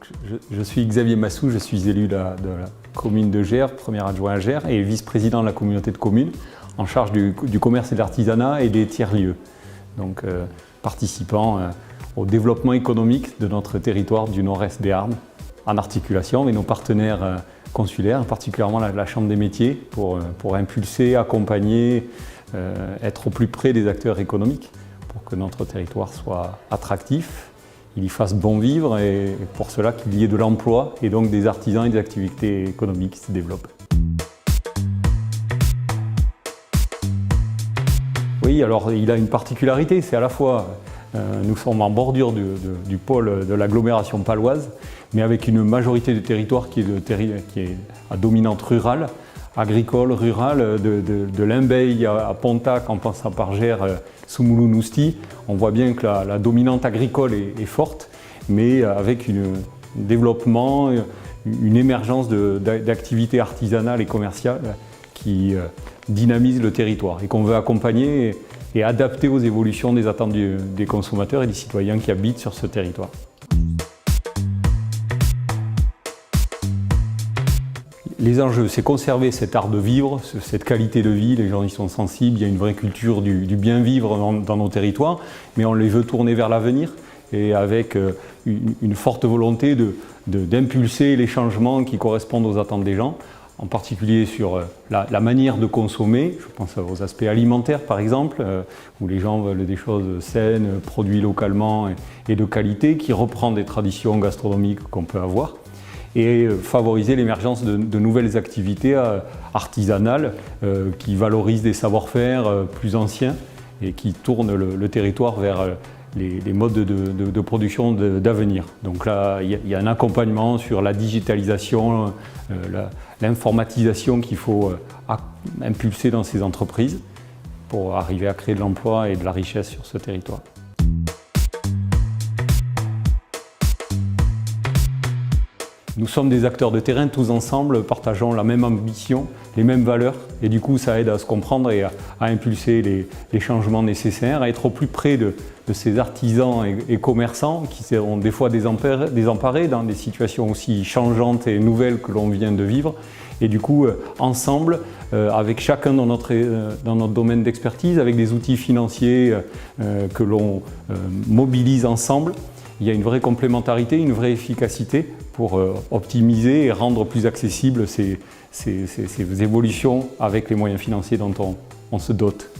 Donc, je suis Xavier Massou, je suis élu de la commune de Gers, premier adjoint à Gers et vice-président de la communauté de communes en charge du commerce et de l'artisanat et des tiers-lieux. Donc participant au développement économique de notre territoire du nord-est des Ardennes, en articulation avec nos partenaires consulaires, particulièrement la Chambre des métiers, pour impulser, accompagner, être au plus près des acteurs économiques pour que notre territoire soit attractif, il y fasse bon vivre et pour cela qu'il y ait de l'emploi et donc des artisans et des activités économiques qui se développent. Oui, alors il a une particularité, c'est à la fois, nous sommes en bordure du pôle de l'agglomération paloise, mais avec une majorité du territoire qui est à dominante rurale, agricole, rurale, de Limbeil à Pontac en passant par Gers, Soumouloun-Ousty. On voit bien que la dominante agricole est forte, mais avec un développement, une émergence d'activités artisanales et commerciales qui dynamisent le territoire et qu'on veut accompagner et adapter aux évolutions des attentes des consommateurs et des citoyens qui habitent sur ce territoire. Les enjeux, c'est conserver cet art de vivre, cette qualité de vie, les gens y sont sensibles, il y a une vraie culture du bien vivre dans nos territoires, mais on les veut tourner vers l'avenir et avec une forte volonté d'impulser les changements qui correspondent aux attentes des gens, en particulier sur la manière de consommer, je pense aux aspects alimentaires par exemple, où les gens veulent des choses saines, produits localement et de qualité, qui reprend des traditions gastronomiques qu'on peut avoir, et favoriser l'émergence de nouvelles activités artisanales qui valorisent des savoir-faire plus anciens et qui tournent le territoire vers les modes de production d'avenir. Donc là, il y a un accompagnement sur la digitalisation, l'informatisation qu'il faut impulser dans ces entreprises pour arriver à créer de l'emploi et de la richesse sur ce territoire. Nous sommes des acteurs de terrain, tous ensemble, partageons la même ambition, les mêmes valeurs, et du coup ça aide à se comprendre et à impulser les changements nécessaires, à être au plus près de ces artisans et commerçants qui seront des fois désemparés dans des situations aussi changeantes et nouvelles que l'on vient de vivre. Et du coup, ensemble, avec chacun dans notre domaine d'expertise, avec des outils financiers que l'on mobilise ensemble, il y a une vraie complémentarité, une vraie efficacité pour optimiser et rendre plus accessibles ces évolutions avec les moyens financiers dont on se dote.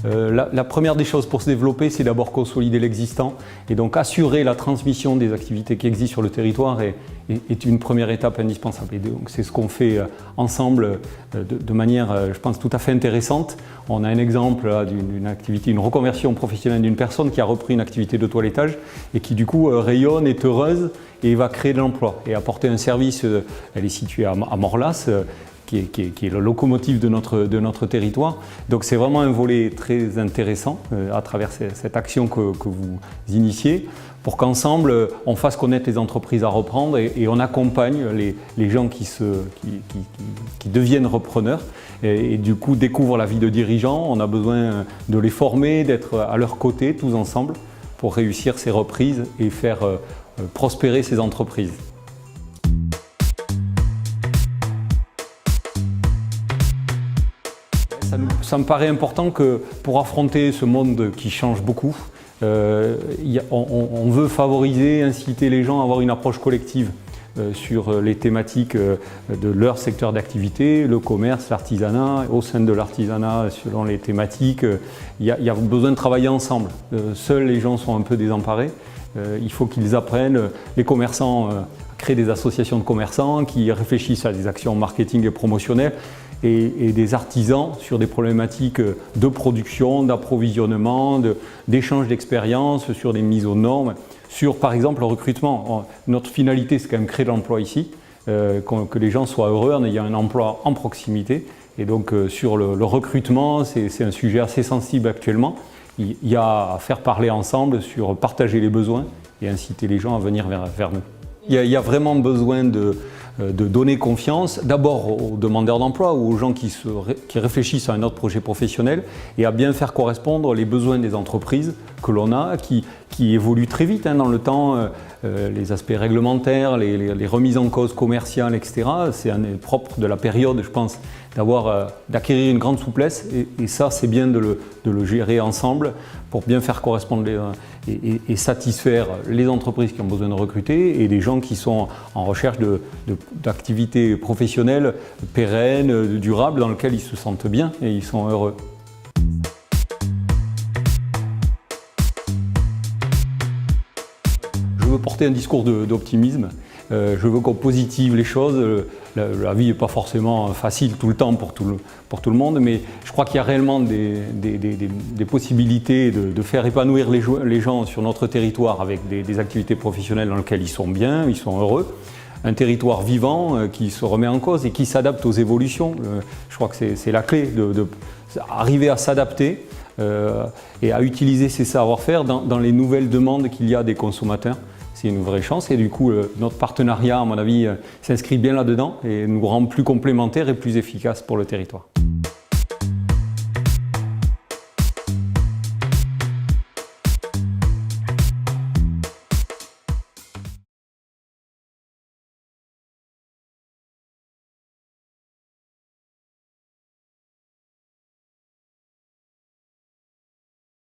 La première des choses pour se développer, c'est d'abord consolider l'existant et donc assurer la transmission des activités qui existent sur le territoire est une première étape indispensable. Et donc c'est ce qu'on fait ensemble de manière, je pense, tout à fait intéressante. On a un exemple d'une activité, une reconversion professionnelle d'une personne qui a repris une activité de toilettage et qui du coup rayonne, est heureuse et va créer de l'emploi et apporter un service. Elle est située à Morlas, qui est le locomotive de notre territoire. Donc c'est vraiment un volet très intéressant à travers cette action que vous initiez pour qu'ensemble on fasse connaître les entreprises à reprendre et on accompagne les gens qui deviennent repreneurs et du coup découvrent la vie de dirigeants. On a besoin de les former, d'être à leur côté tous ensemble pour réussir ces reprises et faire prospérer ces entreprises. Ça me paraît important que pour affronter ce monde qui change beaucoup, on veut favoriser, inciter les gens à avoir une approche collective sur les thématiques de leur secteur d'activité, le commerce, l'artisanat. Au sein de l'artisanat, selon les thématiques, il y a besoin de travailler ensemble. Seuls les gens sont un peu désemparés. Il faut qu'ils apprennent, les commerçants, à créer des associations de commerçants qui réfléchissent à des actions marketing et promotionnelles. Et des artisans sur des problématiques de production, d'approvisionnement, d'échange d'expériences, sur des mises aux normes, sur par exemple le recrutement. Notre finalité, c'est quand même créer de l'emploi ici, que les gens soient heureux en ayant un emploi en proximité. Et donc sur le recrutement, c'est un sujet assez sensible actuellement. Il y a à faire parler ensemble sur partager les besoins et inciter les gens à venir vers nous. Il y a vraiment besoin de donner confiance d'abord aux demandeurs d'emploi ou aux gens qui réfléchissent à un autre projet professionnel et à bien faire correspondre les besoins des entreprises que l'on a, qui évoluent très vite dans le temps, les aspects réglementaires, les remises en cause commerciales, etc. C'est propre de la période, je pense, d'acquérir une grande souplesse et ça, c'est bien de le gérer ensemble pour bien faire correspondre et satisfaire les entreprises qui ont besoin de recruter et des gens qui sont en recherche d'activités professionnelles pérennes, durables, dans lesquelles ils se sentent bien et ils sont heureux. Je veux porter un discours d'optimisme. Je veux qu'on positive les choses. La vie n'est pas forcément facile tout le temps pour tout le monde, mais je crois qu'il y a réellement des possibilités de faire épanouir les gens sur notre territoire avec des activités professionnelles dans lesquelles ils sont bien, ils sont heureux. Un territoire vivant qui se remet en cause et qui s'adapte aux évolutions. Je crois que c'est la clé d'arriver à s'adapter et à utiliser ses savoir-faire dans les nouvelles demandes qu'il y a des consommateurs. C'est une vraie chance et du coup notre partenariat, à mon avis, s'inscrit bien là-dedans et nous rend plus complémentaires et plus efficaces pour le territoire.